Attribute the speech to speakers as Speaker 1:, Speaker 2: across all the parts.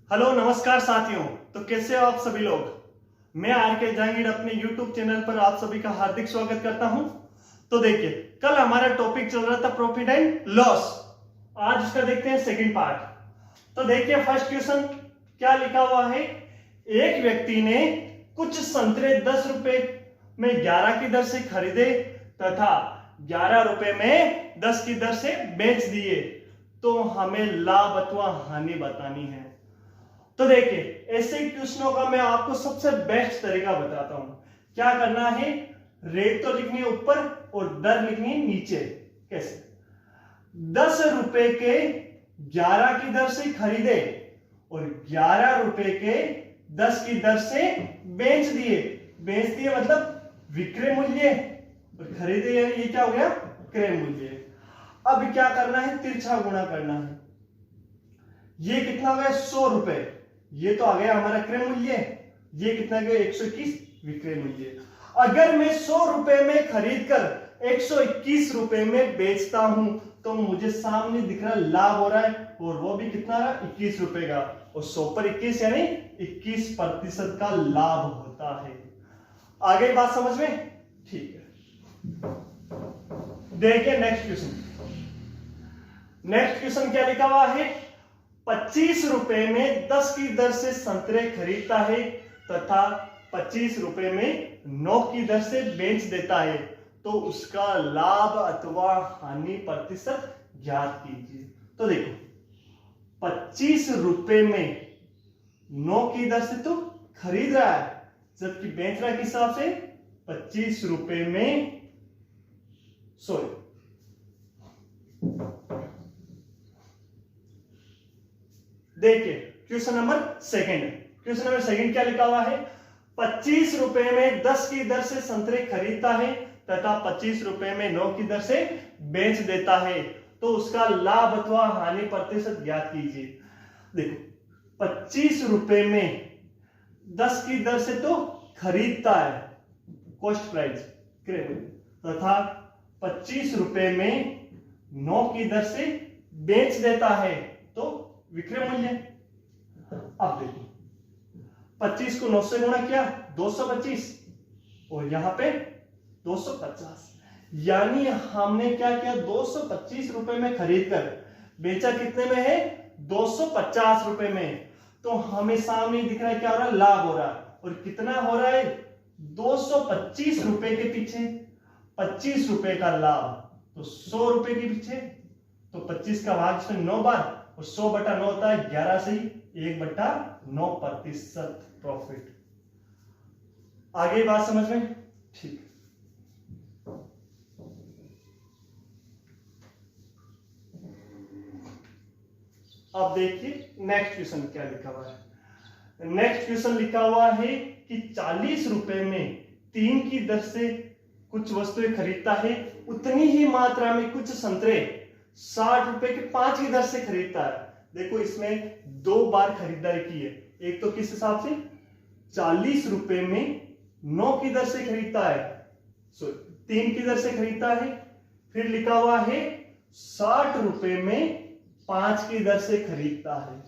Speaker 1: Hello नमस्कार साथियों। तो कैसे हो आप सभी लोग। मैं आर.के. जहांगीर अपने YouTube चैनल पर आप सभी का हार्दिक स्वागत करता हूं। तो देखिए, कल हमारा टॉपिक चल रहा था प्रॉफिट एंड लॉस। आज उसका देखते हैं सेकंड पार्ट। तो देखिए, फर्स्ट क्वेश्चन क्या लिखा हुआ है। एक व्यक्ति ने कुछ संतरे 10 रुपए में 11 की दर से खरीदे तथा 11 रुपए में 10 की दर से बेच दिए, तो हमें लाभ अथवा हानि बतानी है। तो देखिए, ऐसे क्वेश्चनों का मैं आपको सबसे बेस्ट तरीका बताता हूं। क्या करना है, रेट तो लिखनी है ऊपर और दर लिखनी है नीचे। कैसे? 10 रुपए के 11 की दर से खरीदे और 11 रुपए के 10 की दर से बेच दिए। बेच दिए मतलब विक्रय मूल्य, और खरीदे ये क्या हो गया, क्रय मूल्य। अब क्या करना है, तिरछा गुणा करना है। ये कितना हो गया, 100 रुपए, ये तो आ गया हमारा क्रय मूल्य। ये कितना गया, 121 विक्रय मूल्य। अगर मैं 100 रुपए में खरीद कर 121 रुपए में बेचता हूं तो मुझे सामने दिख रहा लाभ हो रहा है, और वो भी कितना रहा, 21 रुपए का। और 100 पर 21 यानी 21% का लाभ होता है। आगे बात समझ में? ठीक है, देखिए नेक्स्ट क्वेश्चन। नेक्स्ट क्वेश्चन क्या लिखा हुआ है। 25 रुपए में 10 की दर से संतरे खरीदता है तथा 25 रुपए में 9 की दर से बेच देता है, तो उसका लाभ अथवा हानि प्रतिशत ज्ञात कीजिए। तो देखो, 25 रुपए में 9 की दर से तो खरीद रहा है, जबकि बेच रहा किस हिसाब से, 25 रुपए में, सॉरी, देखिए question number second. Question number second क्या लिखा हुआ है। 25 रुपए में 10 की दर से संतरे खरीदता है तथा 25 रुपए में 9 की दर से बेच देता है, तो उसका लाभ अथवा हानि प्रतिशत ज्ञात कीजिए। देखो, 25 रुपए में 10 की दर से तो खरीदता है, कॉस्ट प्राइस, तथा 25 रुपए में 9 की दर से बेच देता है, तो विक्रय मूल्य। अब देखो, 25 को 9 से गुणा किया, 225, और यहां पे 250, यानी हमने क्या किया, 225 रुपए में खरीदकर बेचा कितने में है, 250 रुपए में। तो हमें सामने दिख रहा है क्या हो रहा है, लाभ हो रहा है। और कितना हो रहा है, 225 रुपए के पीछे 25 रुपए का लाभ, तो 100 रुपए के पीछे, तो 25 का भाग इसमें 9 बार, और 100/9 होता है 11 से 1/9% प्रॉफिट। आगे बात समझ में? ठीक। अब देखिए नेक्स्ट क्वेश्चन क्या लिखा हुआ है। नेक्स्ट क्वेश्चन लिखा हुआ है कि 40 रुपए में 3 की दर से कुछ वस्तुएं खरीदता है, उतनी ही मात्रा में कुछ संतरे 60 रुपए के 5 की दर से खरीदता है। देखो, इसमें 2 बार खरीदारी की है। एक तो किस हिसाब से, 40 रुपए में 9 की दर से खरीदता है, 3 की दर से खरीदता है। फिर लिखा हुआ है 60 रुपए में 5 की दर से खरीदता है।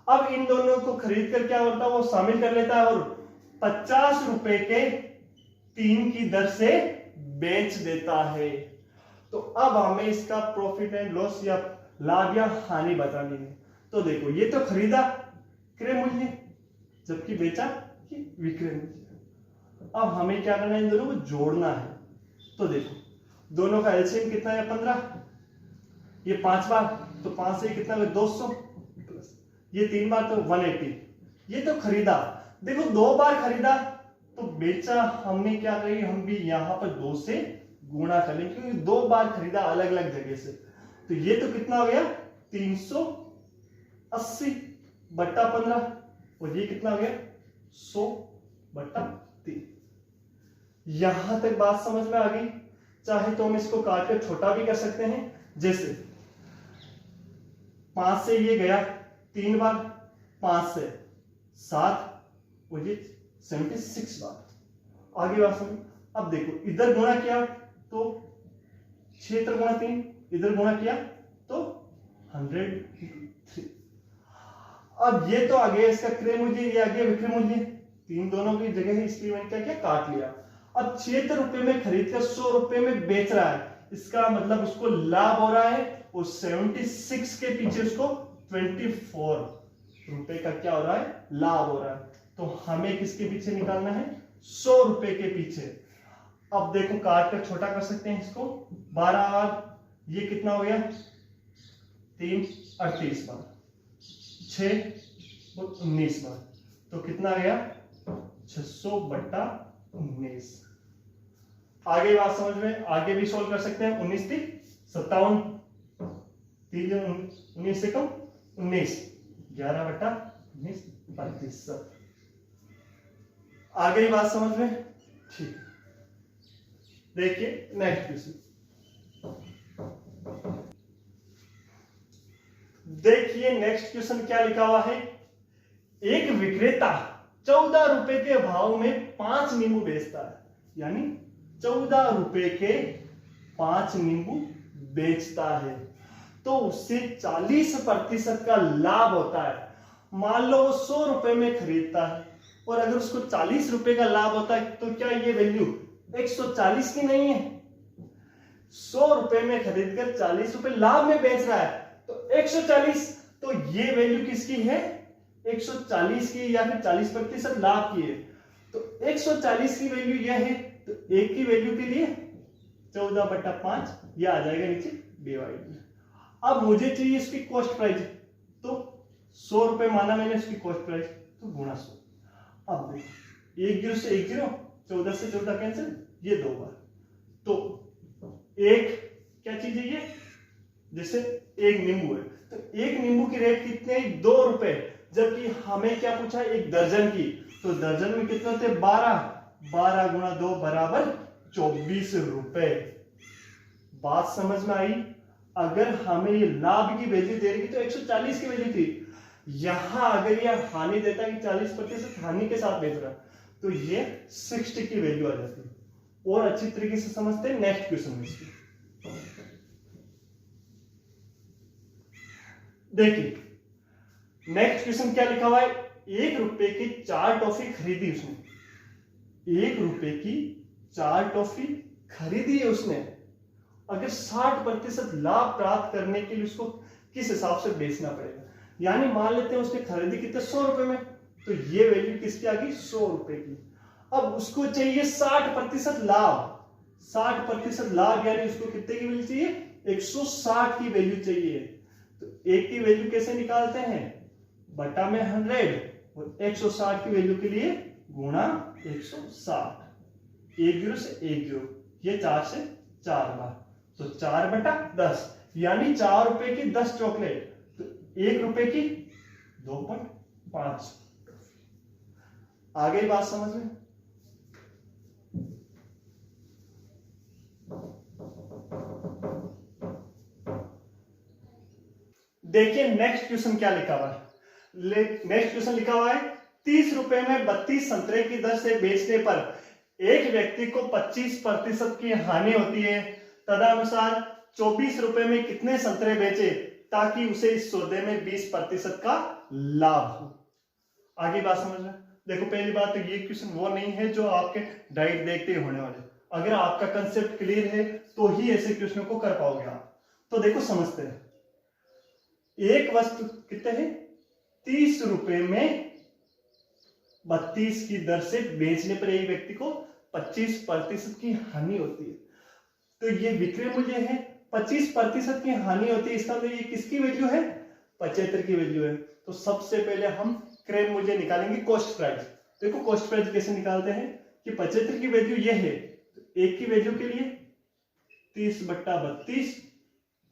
Speaker 1: अब इन दोनों को खरीद कर क्या होता है, वो शामिल कर लेता है और 50 रुपए के 3 की दर से बेच देता है। तो अब हमें इसका प्रॉफिट एंड लॉस या लाभ या हानि बतानी है। तो देखो, ये तो खरीदा क्रय मूल्य, जबकि बेचा विक्रय मूल्य। अब हमें क्या करना है, इन दोनों को जोड़ना है। तो देखो, दोनों का एलसीएम कितना है, 15, ये 5 बार, तो 5 से कितना है, 200, प्लस ये 3 बार, तो 180। ये तो खरीदा, देखो 2 बार खरीदा, तो बेचा हमने क्या करेंगे, हम भी यहां पर 2 से गुणा कर लेंगे, क्योंकि 2 बार खरीदा अलग अलग जगह से। तो ये तो कितना हो गया, 380/15, और ये कितना हो गया, 100/3। यहां तक बात समझ में आ गई। चाहे तो हम इसको काट कर छोटा भी कर सकते हैं, जैसे 5 से ये गया 3 बार, 5 से 7, और ये 76 बार। आगे बात समझ। अब देखो, इधर गुणा किया तो 6 गुणा 3, इधर गुणा किया तो 103। अब ये तो आ गया इसका क्रय मूल्य, ये आ गया विक्रय मूल्य, तीन दोनों की जगह है, इसलिए मैंने क्या किया, काट लिया। अब 76 रुपए में खरीद कर 100 रुपए में बेच रहा है, इसका मतलब उसको लाभ हो रहा है, और 76 के पीछे उसको 24 रुपए का क्या हो रहा है, लाभ हो रहा है। तो हमें किसके पीछे निकालना है, 100 रुपए के पीछे। अब देखो काट कर छोटा कर सकते हैं इसको, 12 ये कितना हो गया, 3 38 बार, 6 और 19 बार, तो कितना आ गया, 600/19। आगे बात समझ में, आगे भी सोल्व कर सकते हैं। 19 3 57, 19 से कम 19, 11/19 प्रतिशत। आगे बात समझ में, ठीक। देखिए नेक्स्ट क्वेश्चन, देखिए नेक्स्ट क्वेश्चन क्या लिखा हुआ है। एक विक्रेता 14 रुपए के भाव में 5 नींबू बेचता है, यानी 14 रुपए के 5 नींबू बेचता है, तो उससे 40% का लाभ होता है। मान लो वो 100 रुपए में खरीदता है, और अगर उसको 40 रुपए का लाभ होता है, तो क्या ये वैल्यू 140 की नहीं है? 100 रुपए में खरीद कर 40 रुपए लाभ में बेच रहा है, तो 140, तो ये वैल्यू किसकी है, 140 की, या फिर 40% लाभ की है। तो 140 की वैल्यू यह है, तो एक की वैल्यू के लिए 14/5 यह आ जाएगा नीचे डिवाइड में। अब मुझे चाहिए इसकी कॉस्ट प्राइस, तो 100 रुपए माना मैंने इसकी कॉस्ट प्राइस, तो गुणा 100। अब देखो 1 0 से 1 0, 14 से 14 कैंसिल, ये 2 बार, तो एक क्या चीज है ये, जैसे एक नींबू है, तो एक नींबू की रेट कितने है, 2 रुपए, जबकि हमें क्या पूछा है, एक दर्जन की, तो दर्जन में कितने होते हैं, 12, 12 गुणा 2 बराबर 24 रुपए। बात समझ में आई? अगर हमें ये लाभ की वैल्यू दे रही थी तो 140 की वैल्यू थी, यहां अगर ये हानि देता है कि 40% हानि के साथ बेच रहा, तो ये 60 की वैल्यू आ जाती है। और अच्छी तरीके से समझते हैं नेक्स्ट क्वेश्चन में इसकी। देखिए नेक्स्ट क्वेश्चन क्या लिखा हुआ है, 1 रुपए की 4 टॉफी खरीदी उसने, 1 रुपए की 4 टॉफी खरीदी है उसने, अगर 60% लाभ प्राप्त करने के लिए उसको किस हिसाब से बेचना पड़ेगा। यानी मान लेते हैं उसने खरीदी कितने, 100 रुपए में, तो ये वैल्यू किसकी आ गई, 100 रुपए की। अब उसको चाहिए 60% लाभ, 60% लाभ, यानी उसको कितने की वैल्यू चाहिए, 160 की वैल्यू चाहिए। तो एक की वैल्यू कैसे निकालते हैं, बटा में 100, और 160 की वैल्यू के लिए गुणा 160, 1 0 से 1 0, ये 4 से 4 बार, तो 4/10, यानी 4 रुपए की 10 चॉकलेट, तो 1 रुपए की 2.5। आगे बात समझ में, देखिए नेक्स्ट क्वेश्चन क्या लिखा हुआ है। नेक्स्ट क्वेश्चन लिखा हुआ है, 30 रुपए में 32 संतरे की दर से बेचने पर एक व्यक्ति को 25% की हानि होती है, तदनुसार 24 रुपए में कितने संतरे बेचे ताकि उसे इस सौदे में 20% का लाभ हो। आगे बात समझ रहे हैं। देखो पहली बात तो ये क्वेश्चन वो नहीं है जो आपके डाइट देखते ही होने वाले, अगर आपका कंसेप्ट क्लियर है तो ही ऐसे क्वेश्चनों को कर पाओगे आप। तो देखो समझते हैं, एक वस्तु कितने है, 30 रुपए में 32 की दर से बेचने पर एक व्यक्ति को 25% की हानि होती है, तो ये विक्रय मूल्य है, 25% की हानि होती है, इसका मतलब ये किसकी वैल्यू है, 75 की वैल्यू है। तो सबसे पहले हम क्रय मूल्य निकालेंगे, कॉस्ट प्राइस। देखो कॉस्ट प्राइस कैसे निकालते हैं कि 75 की वैल्यू ये है, तो एक की वैल्यू के लिए 30/32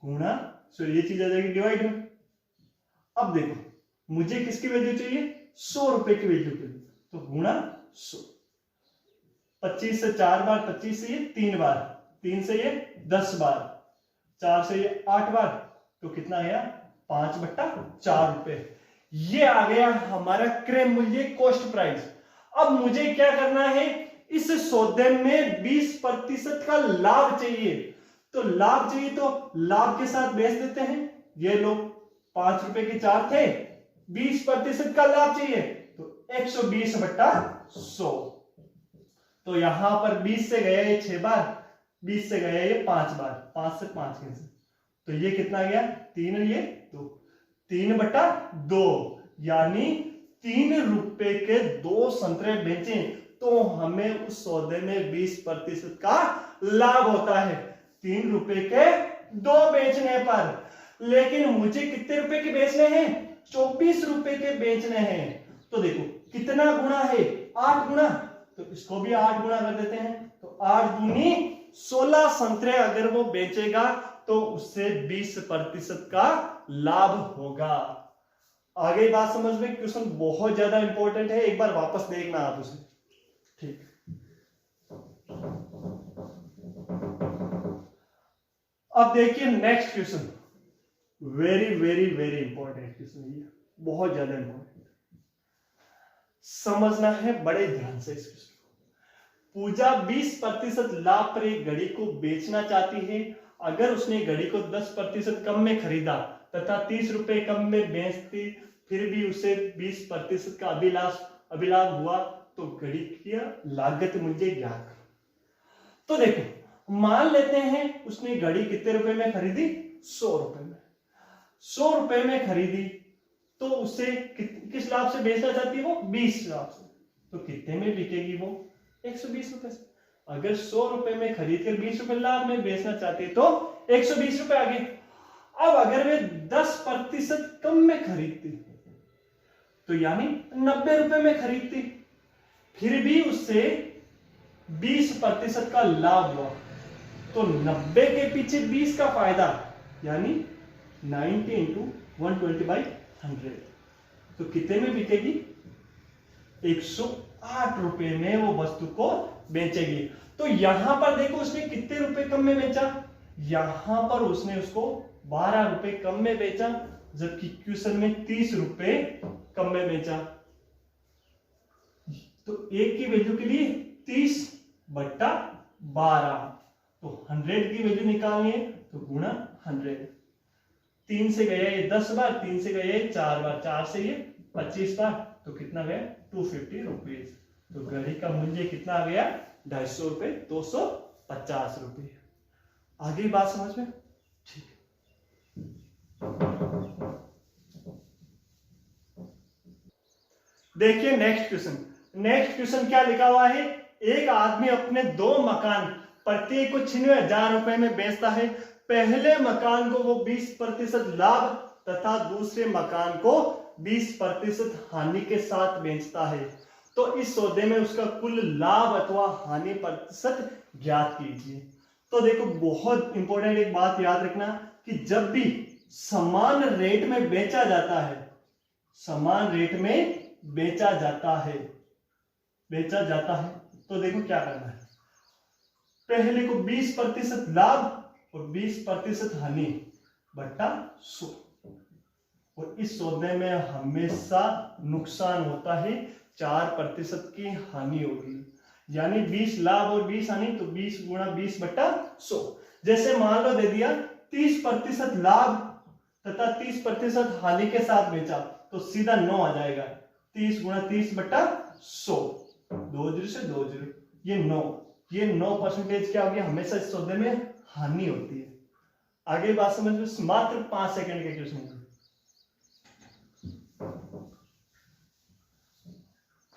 Speaker 1: गुणा, ये चीज आ जाएगी डिवाइड में। अब देखो मुझे किसकी वैल्यू चाहिए, 100 रुपए की वैल्यू के लिए, तो गुणा 100, 25 से 4 बार, 25 से ये 3 बार, 3 से ये 10 बार, 4 से ये 8 बार, तो कितना आया 5/4 रुपए। ये आ गया हमारा क्रय मूल्य, कॉस्ट प्राइस। अब मुझे क्या करना है, इस सौदे में 20% का लाभ चाहिए, तो लाभ चाहिए तो लाभ के साथ बेच देते हैं। ये लोग 5 रुपए के 4 थे, 20% का लाभ चाहिए तो 120/100। तो यहां पर 20 से गया ये 6 बार, 20 से गया ये 5 बार, 5 से 5 कैंसिल, तो ये कितना गया 3 और ये 2, 3/2, यानी 3 रुपए के 2 संतरे बेचे तो हमें उस सौदे में 20% का लाभ होता है 3 रुपए के 2 बेचने पर। लेकिन मुझे कितने रुपए के बेचने हैं, 24 रुपए के बेचने हैं। तो देखो कितना गुना है, 8 गुना, तो इसको भी 8 गुना कर देते हैं, तो 8 दूनी 16 संतरे अगर वो बेचेगा तो उससे 20% का लाभ होगा। आगे बात समझ में, क्वेश्चन बहुत ज्यादा इंपॉर्टेंट है, एक बार वापस देखना आप उसे, ठीक। अब देखिए next question, very very very important question, ये बहुत ज्यादा इंपॉर्टेंट, समझना है बड़े ध्यान से इस क्वेश्चन को। पूजा 20% लाभ पर एक घड़ी को बेचना चाहती है। अगर उसने घड़ी को 10% कम में खरीदा तथा 30 रुपए कम में बेचती, फिर भी उसे 20% का अभिलाभ हुआ, तो घड़ी की लागत मुझे ज्ञात करो। तो देखो मान लेते हैं उसने घड़ी कितने रुपए में खरीदी, 100 रुपए में, 100 रुपए में खरीदी, तो उसे किस लाभ से बेचना चाहती है वो, 20 लाभ से, तो कितने में बिकेगी वो, 120 रुपए से। अगर 100 रुपए में खरीद कर 20 रुपए लाभ में बेचना चाहती है तो 120 रुपए आ गए। अब अगर वे 10% कम में खरीदती तो यानी 90 रुपए में खरीदती, फिर भी उससे 20% का लाभ हुआ, तो 90 के पीछे 20 का फायदा, यानी 90 × 120/100, तो कितने में बिकेगी, 108 रुपए में वो वस्तु को बेचेगी। तो यहां पर देखो उसने कितने रुपए कम में बेचा, यहां पर उसने उसको 12 रुपए कम में बेचा, जबकि क्वेश्चन में 30 रुपए कम में बेचा। तो एक की वैल्यू के लिए 30/12, तो 100 की वैल्यू निकालनी है तो गुणा 100। 3 से गया ये 10 बार, 3 से गया ये 4 बार, 4 से ये 25 बार, तो कितना गया 250 रुपीज। तो घड़ी का मूल्य कितना आ गया, 250 रुपए, 250 रुपए। आगे बात समझ में, ठीक। देखिए नेक्स्ट क्वेश्चन, नेक्स्ट क्वेश्चन क्या लिखा हुआ है, एक आदमी अपने 2 मकान प्रत्येक को 96,000 रुपए में बेचता है। पहले मकान को वो 20% लाभ तथा दूसरे मकान को 20% हानि के साथ बेचता है। तो इस सौदे में उसका कुल लाभ अथवा हानि प्रतिशत ज्ञात कीजिए। तो देखो बहुत इंपॉर्टेंट एक बात याद रखना कि जब भी समान रेट में बेचा जाता है, समान रेट में बेचा जाता है, तो देखो क्या करना है, पहले को 20% लाभ और 20% हानि बटा 100, और इस सौदे में हमेशा नुकसान होता है, 4% की हानि होगी, यानी 20 लाभ और 20 हानि, तो 20 गुणा 20/100। जैसे मान लो दे दिया 30% लाभ तथा 30% हानि के साथ बेचा, तो सीधा 9 आ जाएगा, 30 गुणा 30/100, 2 0 से 2 0, ये 9, ये 9% क्या हो गया, हमेशा इस सौदे में हानि होती है। आगे बात समझ में, मात्र 5 सेकंड के क्वेश्चन।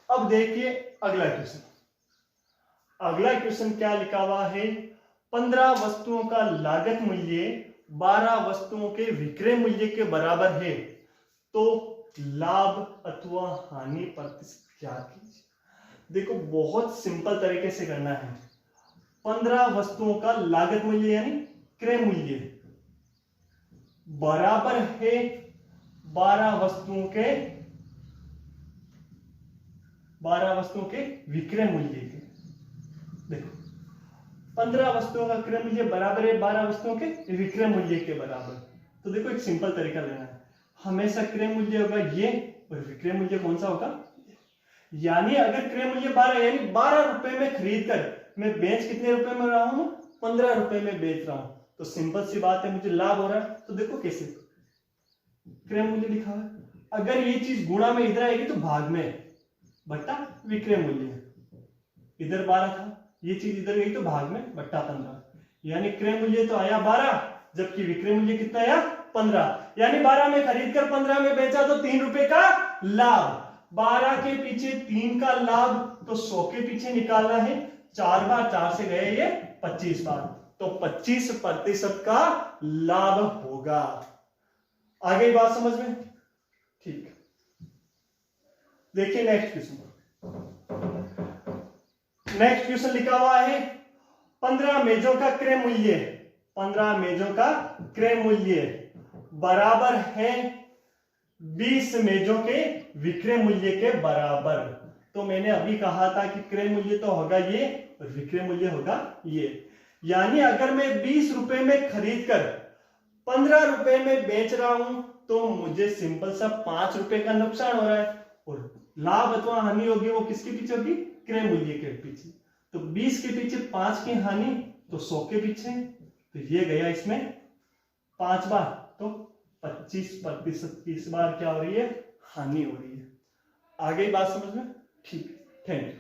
Speaker 1: अब देखिए अगला क्वेश्चन, अगला क्वेश्चन क्या लिखा हुआ है, 15 वस्तुओं का लागत मूल्य 12 वस्तुओं के विक्रय मूल्य के बराबर है, तो लाभ अथवा हानि प्रतिशत क्या कीजिए। देखो बहुत सिंपल तरीके से करना है, 15 वस्तुओं का लागत मूल्य यानी क्रय मूल्य बराबर है 12 वस्तुओं के विक्रय मूल्य के। देखो 15 वस्तुओं का क्रय मूल्य बराबर है 12 वस्तुओं के विक्रय मूल्य के बराबर। तो देखो एक सिंपल तरीका लेना है, हमेशा क्रय मूल्य होगा ये और विक्रय मूल्य कौन सा होगा, यानी अगर क्रय मूल्य 12 यानी 12 रुपए में खरीद कर मैं बेच कितने रुपए में रहा हूं, 15 रुपए में बेच रहा हूं, तो सिंपल सी बात है मुझे लाभ हो रहा है। तो देखो कैसे क्रय मूल्य लिखा है, अगर ये चीज गुणा में इधर आएगी तो भाग में, बट्टा विक्रय मूल्य। इधर 12 था, ये चीज इधर गई तो भाग में बट्टा 15, यानी क्रय मूल्य तो आया 12, जबकि विक्रय मूल्य कितना आया 15। यानी 12 में खरीद कर 15 में बेचा तो 3 रुपए का लाभ। 12 के पीछे 3 का लाभ तो 100 के पीछे निकालना है, 4 बार 4 से गए ये 25 बार, तो 25% का लाभ होगा। आगे बात समझ में? ठीक, देखिए नेक्स्ट क्वेश्चन। नेक्स्ट क्वेश्चन लिखा हुआ है 15 मेजों का क्रय मूल्य, 15 मेजों का क्रय मूल्य बराबर है 20 मेजों के विक्रय मूल्य के बराबर। तो मैंने अभी कहा था कि क्रय मूल्य तो होगा ये और विक्रय मूल्य होगा ये, यानी अगर मैं 20 रुपए में खरीद कर 15 रुपए में बेच रहा हूं तो मुझे सिंपल सा 5 रुपए का नुकसान हो रहा है, और लाभ अथवा हानि होगी वो किसके पीछे होगी? क्रय मूल्य के पीछे। तो 20 के पीछे 5 की हानि तो 100 के पीछे, तो ये गया इसमें 5 बार, तो 25% की इस बार क्या हो रही है? हानि हो रही है। आगे बात समझ में? ठीक, थैंक यू।